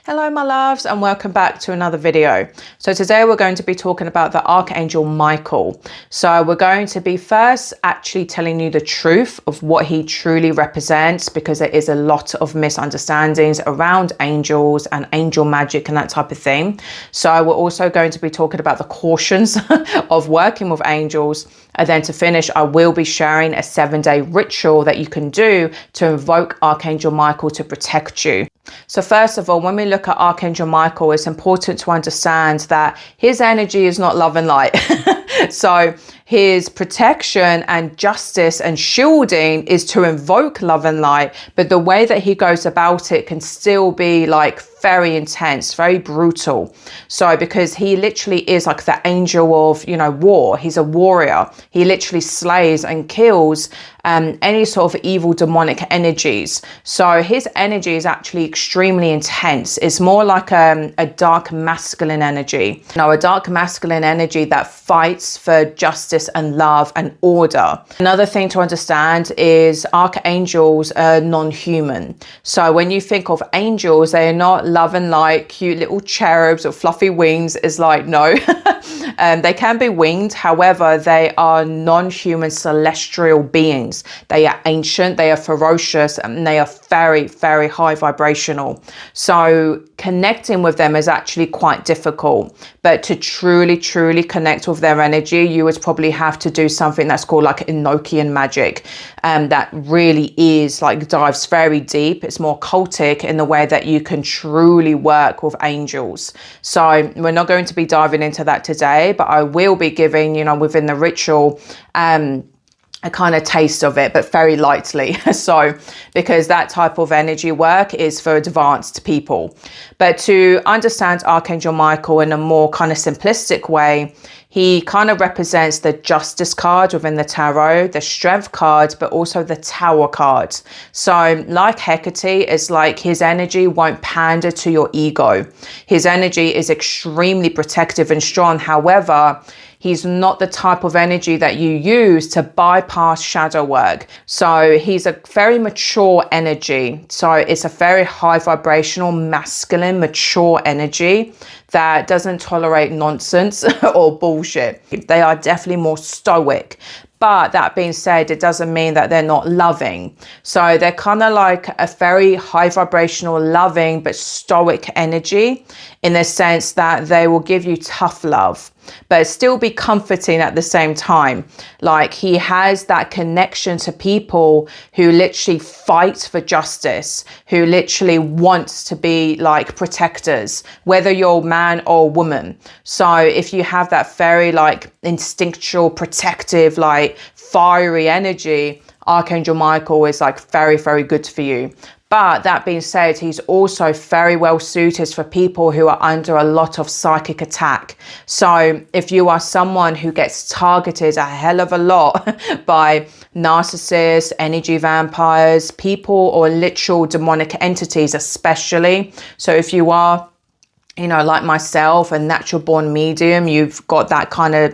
Hello my loves, and welcome back to another video. So today we're going to be talking about the Archangel Michael. So we're going to be first actually telling you the truth of what he truly represents, because there is a lot of misunderstandings around angels and angel magic and that type of thing. So we're also going to be talking about the cautions of working with angels. And then to finish, I will be sharing a 7-day ritual that you can do to invoke Archangel Michael to protect you. So first of all, when we look at Archangel Michael, it's important to understand that his energy is not love and light. So his protection and justice and shielding is to invoke love and light, but the way that he goes about it can still be like very intense, very brutal. So because he literally is like the angel of, war. He's a warrior. He literally slays and kills any sort of evil demonic energies. So his energy is actually extremely intense. It's more like a dark masculine energy. A dark masculine energy that fights for justice and love and order. Another thing to understand is archangels are non-human. So when you think of angels, they are not love and light, cute little cherubs or fluffy wings. Is like, no. They can be winged. However, they are non-human celestial beings. They are ancient, they are ferocious, and they are very, very high vibrational. So connecting with them is actually quite difficult. But to truly, truly connect with their energy, you would probably have to do something that's called like Enochian magic. That really is like dives very deep. It's more cultic in the way that you can truly work with angels. So we're not going to be diving into that today, but I will be giving, within the ritual, a kind of taste of it, but very lightly. So because that type of energy work is for advanced people. But to understand Archangel Michael in a more kind of simplistic way, he kind of represents the Justice card within the tarot, the Strength card, but also the Tower card. So like Hecate, it's like his energy won't pander to your ego. His energy is extremely protective and strong. However, he's not the type of energy that you use to bypass shadow work. So he's a very mature energy. So it's a very high vibrational, masculine, mature energy that doesn't tolerate nonsense or bullshit. They are definitely more stoic. But that being said, it doesn't mean that they're not loving. So they're kind of like a very high vibrational, loving, but stoic energy, in the sense that they will give you tough love, but still be comforting at the same time. Like he has that connection to people who literally fight for justice, who literally wants to be like protectors, whether you're a man or a woman. So if you have that very like instinctual, protective, like fiery energy, Archangel Michael is like very, very good for you. But that being said, he's also very well suited for people who are under a lot of psychic attack. So if you are someone who gets targeted a hell of a lot by narcissists, energy vampires, people or literal demonic entities especially. So if you are, like myself, a natural born medium, you've got that kind of,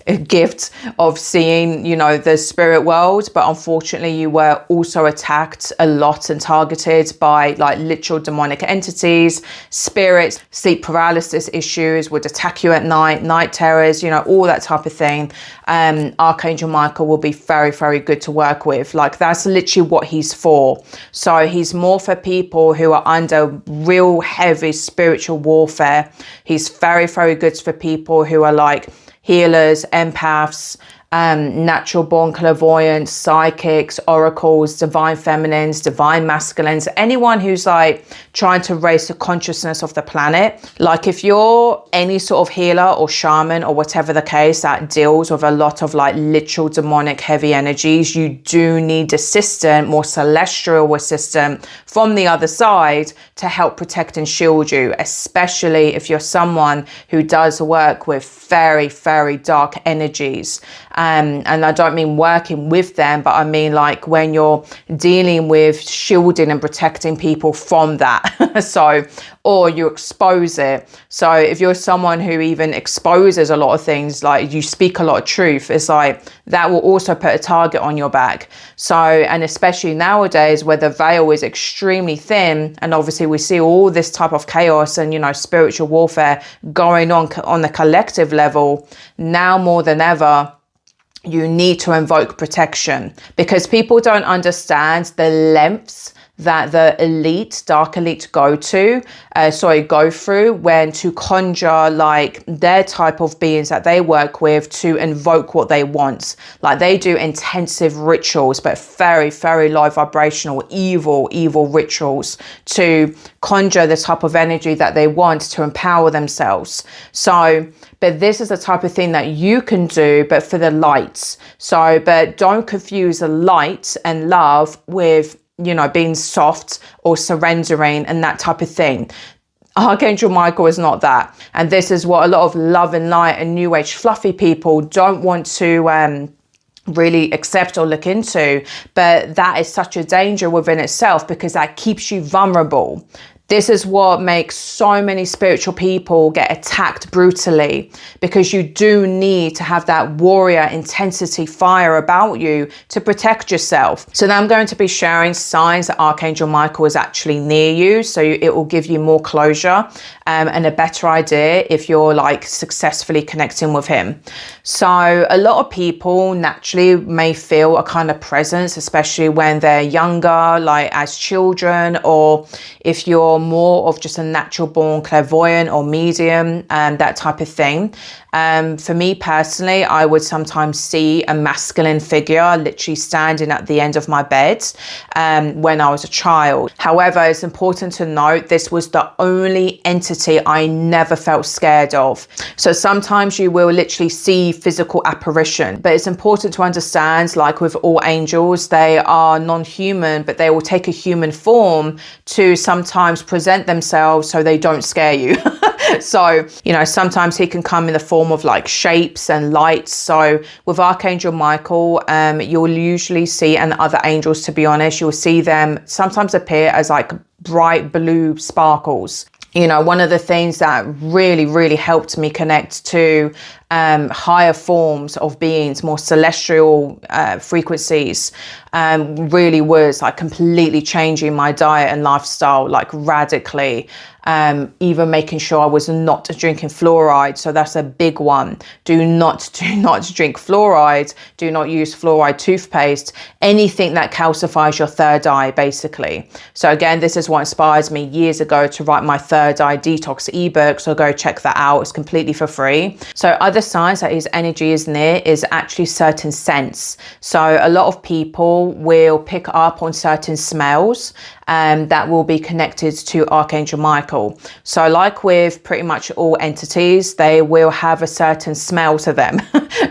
a gift of seeing, the spirit world, but unfortunately you were also attacked a lot and targeted by like literal demonic entities, spirits, sleep paralysis issues, would attack you at night terrors, all that type of thing. Archangel Michael will be very, very good to work with. Like that's literally what he's for. So he's more for people who are under real heavy spiritual warfare. He's very, very good for people who are like healers, empaths, natural born clairvoyants, psychics, oracles, divine feminines, divine masculines, anyone who's like trying to raise the consciousness of the planet. Like if you're any sort of healer or shaman or whatever the case that deals with a lot of like literal demonic heavy energies, you do need assistant, more celestial assistant from the other side to help protect and shield you, especially if you're someone who does work with very, very dark energies. And I don't mean working with them, but I mean like when you're dealing with shielding and protecting people from that. So, or you expose it. So if you're someone who even exposes a lot of things, like you speak a lot of truth, it's like that will also put a target on your back. So, and especially nowadays where the veil is extremely thin, and obviously we see all this type of chaos and, you know, spiritual warfare going on the collective level, now more than ever, you need to invoke protection, because people don't understand the lengths that the dark elite go through when to conjure like their type of beings that they work with to invoke what they want. Like they do intensive rituals, but very, very low vibrational, evil rituals to conjure the type of energy that they want to empower themselves. So, but this is the type of thing that you can do, but for the lights. So, but don't confuse the light and love with, you know, being soft or surrendering and that type of thing. Archangel Michael is not that. And this is what a lot of love and light and new age fluffy people don't want to really accept or look into. But that is such a danger within itself, because that keeps you vulnerable. This is what makes so many spiritual people get attacked brutally, because you do need to have that warrior intensity fire about you to protect yourself. So now I'm going to be sharing signs that Archangel Michael is actually near you. So it will give you more closure and a better idea if you're like successfully connecting with him. So a lot of people naturally may feel a kind of presence, especially when they're younger, like as children, or if you're more of just a natural born clairvoyant or medium and that type of thing. For me personally, I would sometimes see a masculine figure literally standing at the end of my bed when I was a child. However, it's important to note this was the only entity I never felt scared of. So sometimes you will literally see physical apparition, but it's important to understand, like with all angels, they are non-human, but they will take a human form to sometimes present themselves so they don't scare you. So, you know, sometimes he can come in the form of like shapes and lights. So with Archangel Michael, you'll usually see, and other angels, to be honest, you'll see them sometimes appear as like bright blue sparkles. You know, one of the things that really helped me connect to higher forms of beings, more celestial frequencies, really was like completely changing my diet and lifestyle, like radically. Even making sure I was not drinking fluoride. So that's a big one. Do not drink fluoride. Do not use fluoride toothpaste. Anything that calcifies your third eye, basically. So again, this is what inspired me years ago to write my third eye detox ebook. So go check that out. It's completely for free. So other signs that his energy is near is actually certain scents. So a lot of people will pick up on certain smells that will be connected to Archangel Michael. So like with pretty much all entities, they will have a certain smell to them.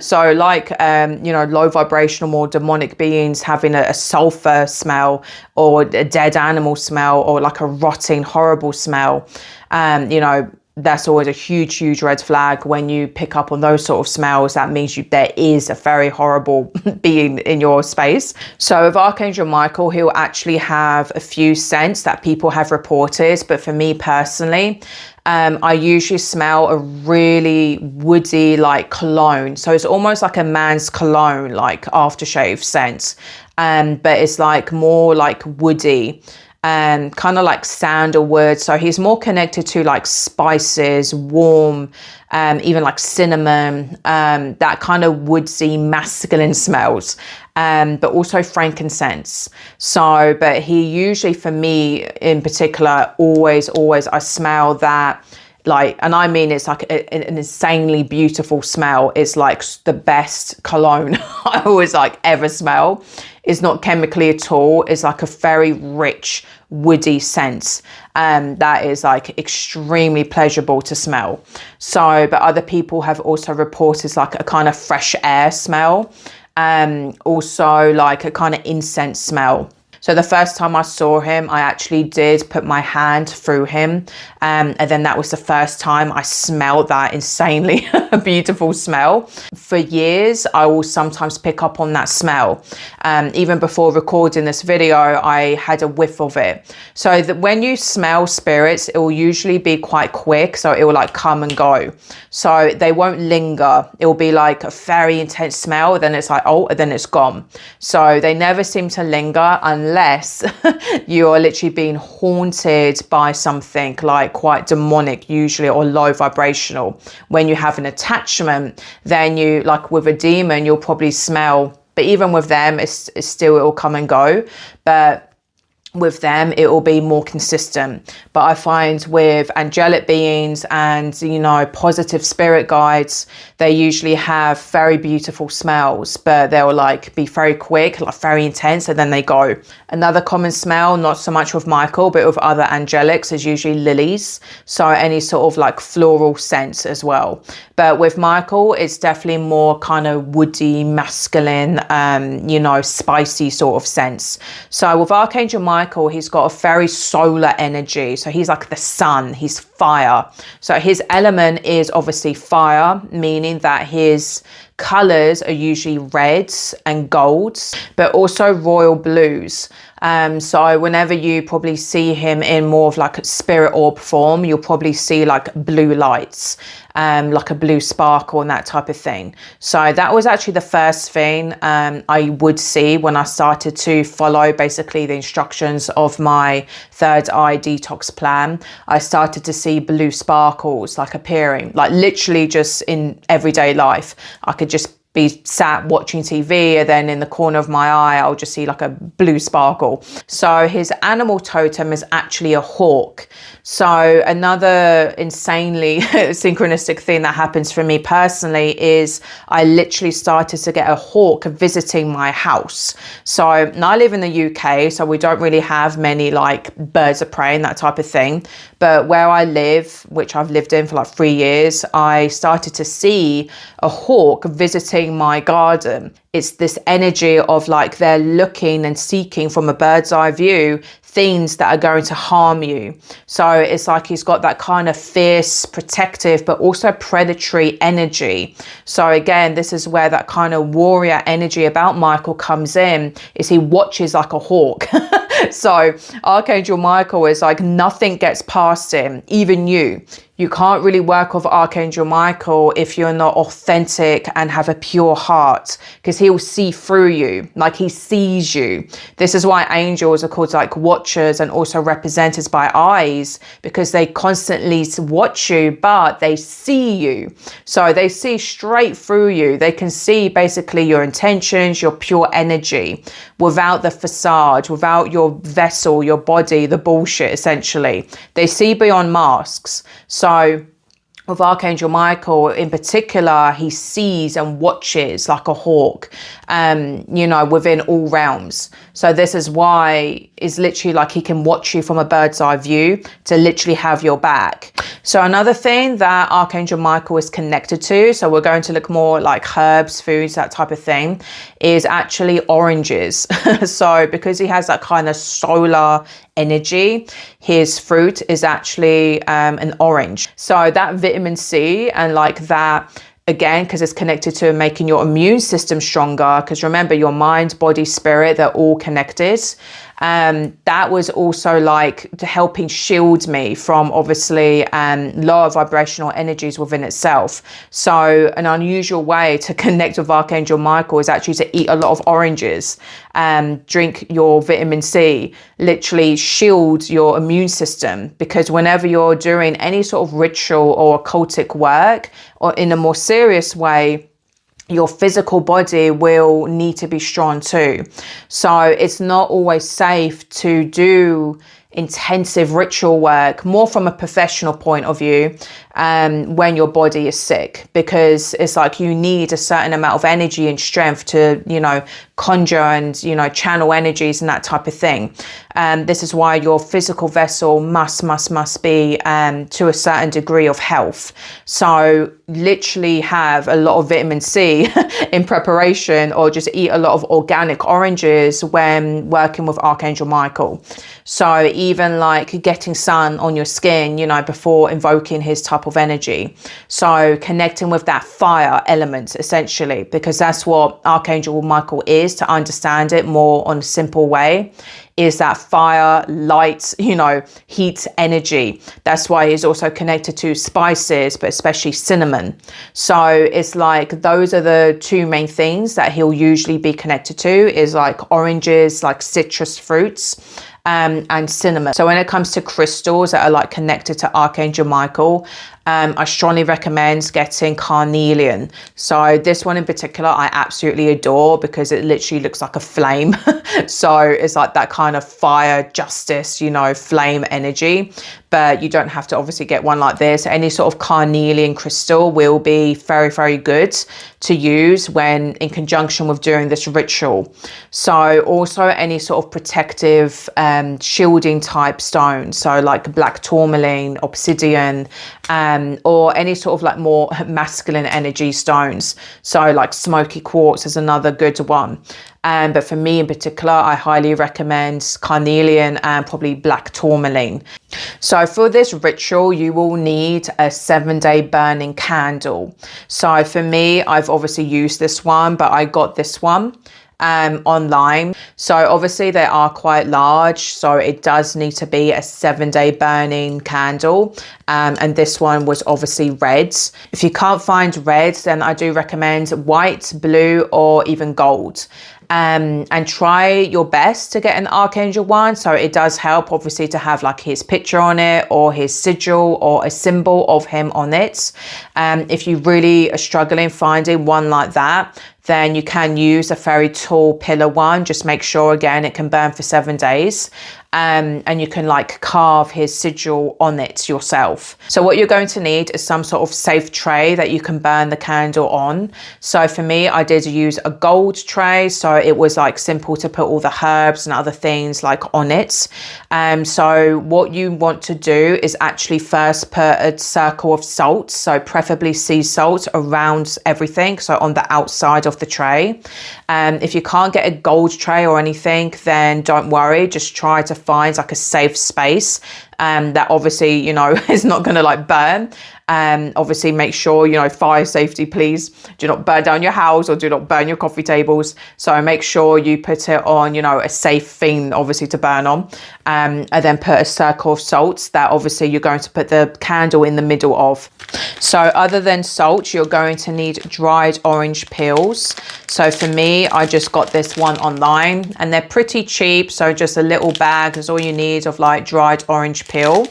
So like, you know, low vibrational, more demonic beings having a sulfur smell, or a dead animal smell, or like a rotting, horrible smell. You know, that's always a huge red flag. When you pick up on those sort of smells, that means there is a very horrible being in your space. So with Archangel Michael, he'll actually have a few scents that people have reported, but for me personally, I usually smell a really woody like cologne. So it's almost like a man's cologne, like aftershave scent, but it's like more like woody. Kind of like sandalwood. So he's more connected to like spices, warm, even like cinnamon, that kind of woodsy masculine smells, but also frankincense. So, but he usually, for me in particular, always I smell that, like, and I mean, it's like an insanely beautiful smell. It's like the best cologne I always like ever smell. It's not chemically at all. It's like a very rich, woody scent that is like extremely pleasurable to smell. So, but other people have also reported like a kind of fresh air smell, also like a kind of incense smell. So the first time I saw him, I actually did put my hand through him. And then that was the first time I smelled that insanely beautiful smell. For years, I will sometimes pick up on that smell. Even before recording this video, I had a whiff of it. So that when you smell spirits, it will usually be quite quick. So it will like come and go. So they won't linger. It will be like a very intense smell. Then it's like, oh, and then it's gone. So they never seem to linger unless you're literally being haunted by something like quite demonic usually, or low vibrational. When you have an attachment, then you, like with a demon, you'll probably smell, but even with them, it's still, it will come and go. But with them, it will be more consistent. But I find with angelic beings and, you know, positive spirit guides, they usually have very beautiful smells, but they'll like be very quick, like very intense, and then they go. Another common smell, not so much with Michael, but with other angelics, is usually lilies. So any sort of like floral scents as well. But with Michael, it's definitely more kind of woody, masculine, you know, spicy sort of sense. So with Archangel Michael, he's got a very solar energy. So he's like the sun, he's fire. So his element is obviously fire, meaning that his colors are usually reds and golds, but also royal blues. So whenever you probably see him in more of like a spirit orb form, you'll probably see like blue lights, like a blue sparkle and that type of thing. So that was actually the first thing I would see when I started to follow basically the instructions of my third eye detox plan. I started to see blue sparkles like appearing, like literally just in everyday life. I could just be sat watching TV, and then in the corner of my eye, I'll just see like a blue sparkle. So his animal totem is actually a hawk. So another insanely synchronistic thing that happens for me personally is I literally started to get a hawk visiting my house. So now I live in the UK, so we don't really have many like birds of prey and that type of thing. But where I live, which I've lived in for like 3 years, I started to see a hawk visiting my garden. It's this energy of like they're looking and seeking from a bird's eye view things that are going to harm you. So it's like he's got that kind of fierce, protective, but also predatory energy. So again, this is where that kind of warrior energy about Michael comes in, is he watches like a hawk. So Archangel Michael is like nothing gets past him, even you. You can't really work with Archangel Michael if you're not authentic and have a pure heart, because he will see through you, like he sees you. This is why angels are called like watchers and also represented by eyes, because they constantly watch you, but they see you. So they see straight through you. They can see basically your intentions, your pure energy, without the facade, without your vessel, your body, the bullshit, essentially. They see beyond masks. So with Archangel Michael in particular, he sees and watches like a hawk, you know, within all realms. So this is why it's literally like he can watch you from a bird's eye view to literally have your back. So another thing that Archangel Michael is connected to, so we're going to look more like herbs, foods, that type of thing, is actually oranges. So because he has that kind of solar energy, his fruit is actually an orange. So that vitamin C and like that, again, because it's connected to making your immune system stronger, because remember, your mind, body, spirit, they're all connected. That was also like helping shield me from obviously lower vibrational energies within itself. So an unusual way to connect with Archangel Michael is actually to eat a lot of oranges, drink your vitamin C, literally shield your immune system, because whenever you're doing any sort of ritual or occultic work, or in a more serious way, your physical body will need to be strong too. So it's not always safe to do intensive ritual work, more from a professional point of view, when your body is sick, because it's like you need a certain amount of energy and strength to, you know, conjure and, you know, channel energies and that type of thing. This is why your physical vessel must be to a certain degree of health. So literally have a lot of vitamin C in preparation, or just eat a lot of organic oranges when working with Archangel Michael. So even like getting sun on your skin, you know, before invoking his type of energy. So connecting with that fire element, essentially, because that's what Archangel Michael is, to understand it more on a simple way, is that fire, light, you know, heat energy. That's why he's also connected to spices, but especially cinnamon. So it's like those are the two main things that he'll usually be connected to, is like oranges, like citrus fruits, and cinnamon. So when it comes to crystals that are like connected to Archangel Michael, I strongly recommend getting carnelian. So this one in particular I absolutely adore, because it literally looks like a flame. So it's like that kind of fire, justice, you know, flame energy. But you don't have to obviously get one like this. Any sort of carnelian crystal will be very, very good to use when in conjunction with doing this ritual. So also any sort of protective shielding type stone, so like black tourmaline, obsidian, or any sort of like more masculine energy stones. So like smoky quartz is another good one. But for me in particular, I highly recommend carnelian and probably black tourmaline. So for this ritual, you will need a 7-day burning candle. So for me, I've obviously used this one, but I got this one online. So obviously they are quite large, so it does need to be a 7-day burning candle. And this one was obviously red. If you can't find red, then I do recommend white, blue, or even gold. And try your best to get an Archangel one. So it does help obviously to have like his picture on it, or his sigil, or a symbol of him on it. If you really are struggling finding one like that, then you can use a very tall pillar one. Just make sure again it can burn for 7 days. And you can like carve his sigil on it yourself. So what you're going to need is some sort of safe tray that you can burn the candle on. So for me, I did use a gold tray, so it was like simple to put all the herbs and other things like on it. So what you want to do is actually first put a circle of salt, so preferably sea salt, around everything, so on the outside of the tray. If you can't get a gold tray or anything, then don't worry, just try to find like a safe space that obviously, you know, is not going to like burn. Obviously make sure, you know, fire safety, please do not burn down your house, or do not burn your coffee tables. So make sure you put it on, you know, a safe thing obviously to burn on, and then put a circle of salt that obviously you're going to put the candle in the middle of. So other than salt, you're going to need dried orange peels. So for me, I just got this one online, and they're pretty cheap. So just a little bag is all you need of like dried orange peel.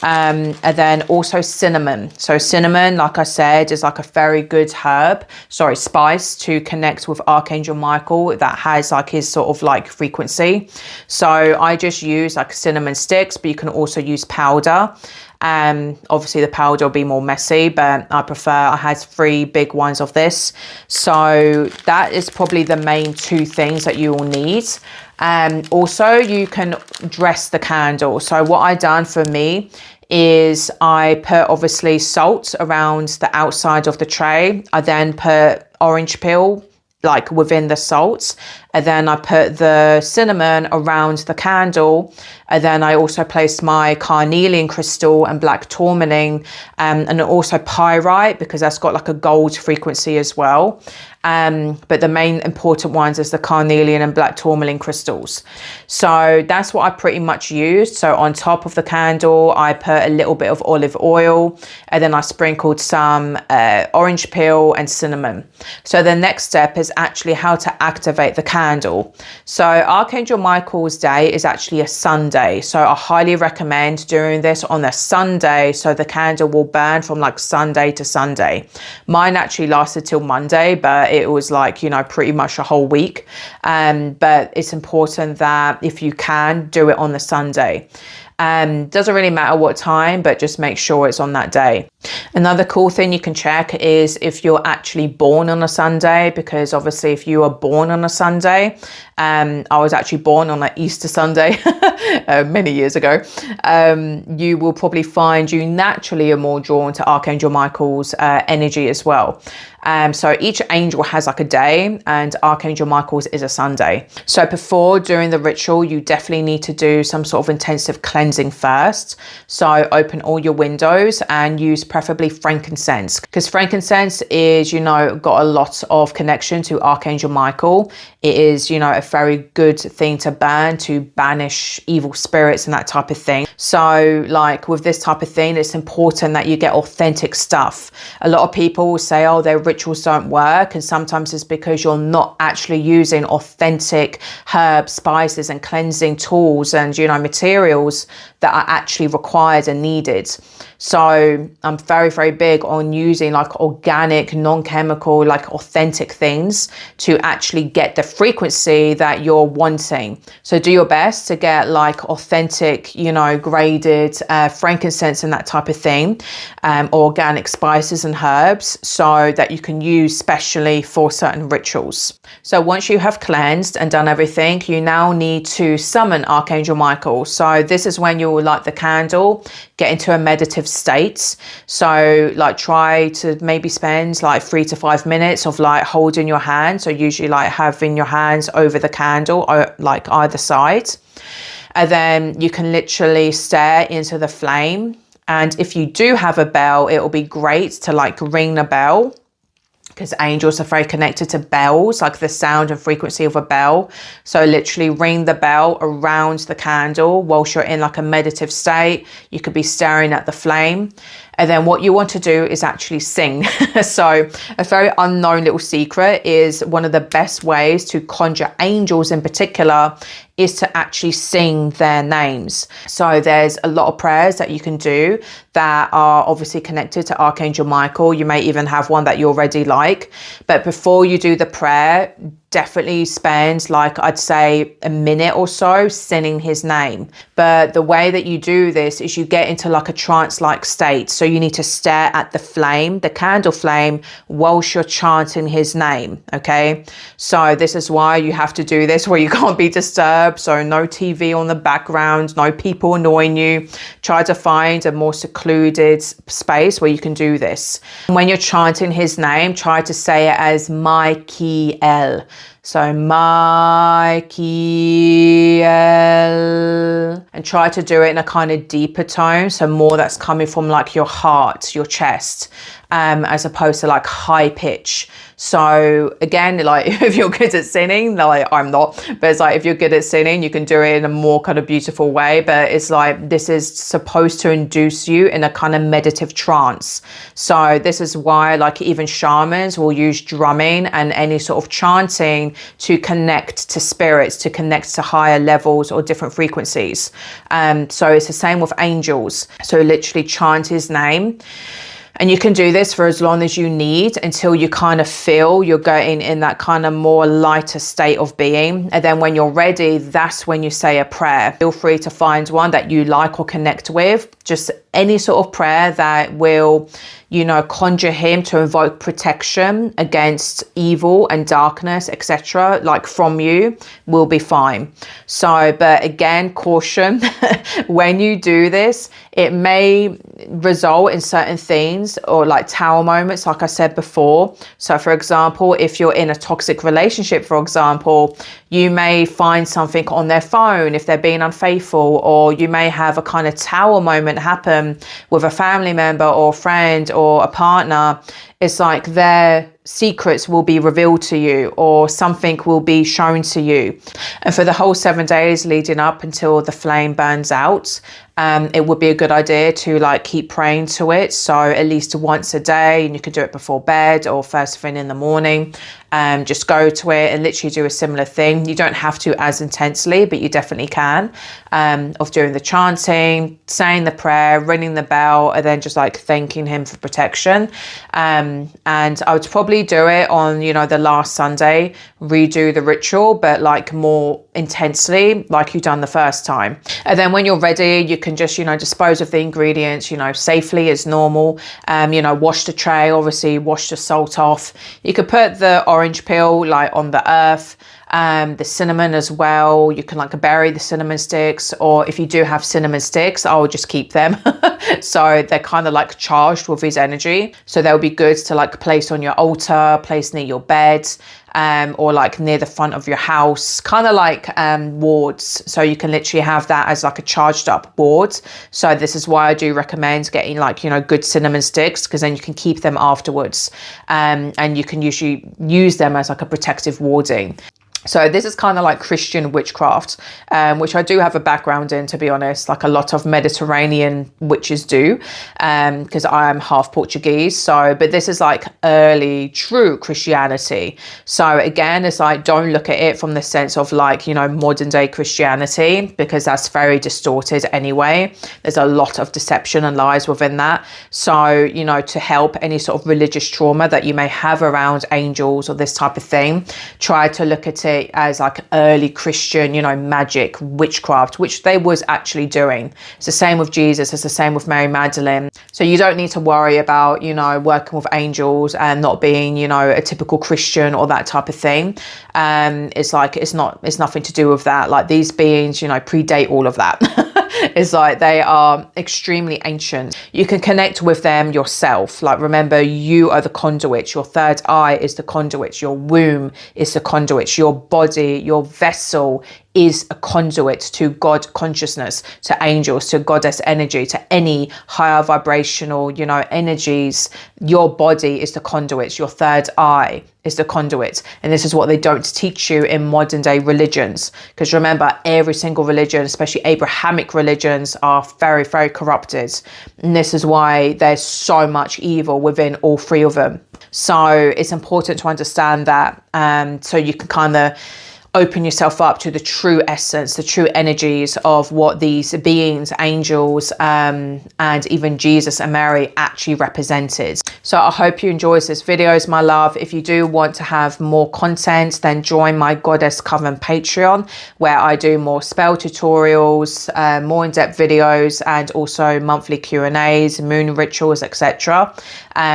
And then also cinnamon. So cinnamon, like I said, is like a very good spice to connect with Archangel Michael, that has like his sort of like frequency. So I just use like cinnamon sticks, but you can also use powder. Obviously the powder will be more messy, but I had 3 big ones of this. So that is probably the main 2 things that you will need. Also you can dress the candle. So what I done for me is I put obviously salt around the outside of the tray. I then put orange peel like within the salt, and then I put the cinnamon around the candle, and then I also placed my carnelian crystal and black tourmaline, and also pyrite, because that's got like a gold frequency as well. But the main important ones is the carnelian and black tourmaline crystals. So that's what I pretty much used. So on top of the candle, I put a little bit of olive oil, and then I sprinkled some orange peel and cinnamon. So the next step is actually how to activate the candle. So Archangel Michael's day is actually a Sunday. So I highly recommend doing this on a Sunday, so the candle will burn from like Sunday to Sunday. Mine actually lasted till Monday, but it was like, you know, pretty much a whole week. But it's important that if you can, do it on the Sunday. Doesn't really matter what time, but just make sure it's on that day. Another cool thing you can check is if you're actually born on a Sunday, because obviously if you are born on a Sunday, I was actually born on an Easter Sunday many years ago, you will probably find you naturally are more drawn to Archangel Michael's energy as well. So each angel has like a day, and Archangel Michael's is a Sunday. So before doing the ritual, you definitely need to do some sort of intensive cleansing first. So open all your windows and use preferably frankincense, because frankincense is, you know, got a lot of connection to Archangel Michael. It is, you know, a very good thing to burn to banish evil spirits and that type of thing. So like with this type of thing, it's important that you get authentic stuff. A lot of people will say, oh, their rituals don't work, and sometimes it's because you're not actually using authentic herbs, spices and cleansing tools and, you know, materials that are actually required and needed. So I'm very, very big on using like organic, non-chemical, like authentic things to actually get the frequency that you're wanting. So do your best to get like authentic, you know, graded frankincense and that type of thing, organic spices and herbs, so that you can use specially for certain rituals. So once you have cleansed and done everything, you now need to summon Archangel Michael. So this is when you will light the candle, get into a meditative state. So like try to maybe spend like 3 to 5 minutes of like holding your hand. So usually like having your hands over the candle, or like either side. And then you can literally stare into the flame. And if you do have a bell, it will be great to like ring the bell, because angels are very connected to bells, like the sound and frequency of a bell. So literally ring the bell around the candle whilst you're in like a meditative state. You could be staring at the flame. And then what you want to do is actually sing. So a very unknown little secret is one of the best ways to conjure angels in particular is to actually sing their names. So there's a lot of prayers that you can do that are obviously connected to Archangel Michael. You may even have one that you already like. But before you do the prayer, definitely spend like I'd say a minute or so singing his name. But the way that you do this is you get into like a trance-like state. So you need to stare at the flame, the candle flame, whilst you're chanting his name. Okay, so this is why you have to do this where you can't be disturbed. So no TV on the background, no people annoying you. Try to find a more secluded space where you can do this. When you're chanting his name, try to say it as Michael. So Michael, and try to do it in a kind of deeper tone. So more that's coming from like your heart, your chest, as opposed to like high pitch. So again, like if you're good at singing, like I'm not, but it's like if you're good at singing, you can do it in a more kind of beautiful way. But it's like this is supposed to induce you in a kind of meditative trance. So this is why like even shamans will use drumming and any sort of chanting to connect to spirits, to connect to higher levels or different frequencies. So it's the same with angels. So literally chant his name. And you can do this for as long as you need until you kind of feel you're getting in that kind of more lighter state of being. And then when you're ready, that's when you say a prayer. Feel free to find one that you like or connect with. Just any sort of prayer that will, you know, conjure him to invoke protection against evil and darkness, etc., like from you, will be fine. So, but again, caution, when you do this, it may result in certain things or like tower moments, like I said before. So for example, if you're in a toxic relationship, for example, you may find something on their phone if they're being unfaithful, or you may have a kind of tower moment happen with a family member or friend or a partner. It's like their secrets will be revealed to you or something will be shown to you. And for the whole 7 days leading up until the flame burns out, it would be a good idea to like keep praying to it. So at least once a day, and you could do it before bed or first thing in the morning. Just go to it and literally do a similar thing. You don't have to as intensely, but you definitely can, of doing the chanting, saying the prayer, ringing the bell, and then just like thanking him for protection. And I would probably do it on, you know, the last Sunday, redo the ritual, but like more intensely, like you done the first time. And then when you're ready, you can just, you know, dispose of the ingredients, you know, safely as normal. You know, wash the tray, obviously wash the salt off. You could put the orange peel like on the earth, the cinnamon as well. You can like bury the cinnamon sticks, or if you do have cinnamon sticks, I will just keep them. So they're kind of like charged with his energy, so they'll be good to like place on your altar, place near your bed, or like near the front of your house, kind of like wards. So you can literally have that as like a charged up ward. So this is why I do recommend getting like, you know, good cinnamon sticks, because then you can keep them afterwards, and you can usually use them as like a protective warding. So this is kind of like Christian witchcraft, which I do have a background in, to be honest, like a lot of Mediterranean witches do, because I am half Portuguese. So, but this is like early true Christianity. So again, it's like, don't look at it from the sense of like, you know, modern day Christianity, because that's very distorted anyway. There's a lot of deception and lies within that. So, you know, to help any sort of religious trauma that you may have around angels or this type of thing, try to look at it as like early Christian, you know, magic, witchcraft, which they was actually doing. It's the same with Jesus, it's the same with Mary Magdalene. So you don't need to worry about, you know, working with angels and not being, you know, a typical Christian or that type of thing. It's like, it's nothing to do with that. Like these beings, you know, predate all of that. It's like they are extremely ancient. You can connect with them yourself. Like, remember, you are the conduit. Your third eye is the conduit. Your womb is the conduit. Your body, your vessel is a conduit to God consciousness, to angels, to goddess energy, to any higher vibrational, you know, energies. Your body is the conduit. Your third eye is the conduit. And this is what they don't teach you in modern day religions. Because remember, every single religion, especially Abrahamic religions, are very, very corrupted. And this is why there's so much evil within all three of them. So it's important to understand that, so you can kind of open yourself up to the true essence, the true energies of what these beings, angels, and even Jesus and Mary actually represented. So I hope you enjoyed this videos, my love. If you do want to have more content, then join my Goddess Coven Patreon, where I do more spell tutorials, more in-depth videos, and also monthly Q&As, moon rituals, etc.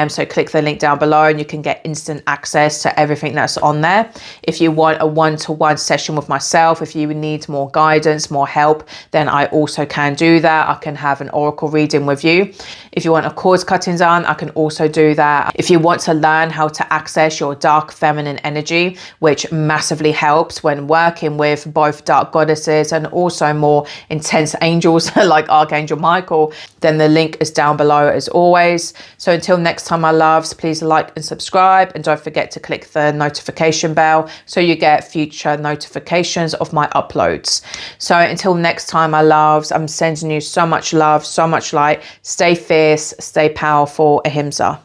So click the link down below and you can get instant access to everything that's on there. If you want a one-to-one session with myself, if you need more guidance, more help, then I also can do that. I can have an oracle reading with you. If you want a cord cutting done, I can also do that. If you want to learn how to access your dark feminine energy, which massively helps when working with both dark goddesses and also more intense angels like Archangel Michael, then the link is down below as always. So until next time, my loves, please like and subscribe, and don't forget to click the notification bell so you get future notifications of my uploads. So until next time, my loves, I'm sending you so much love, so much light. Stay fierce, stay powerful. Ahimsa.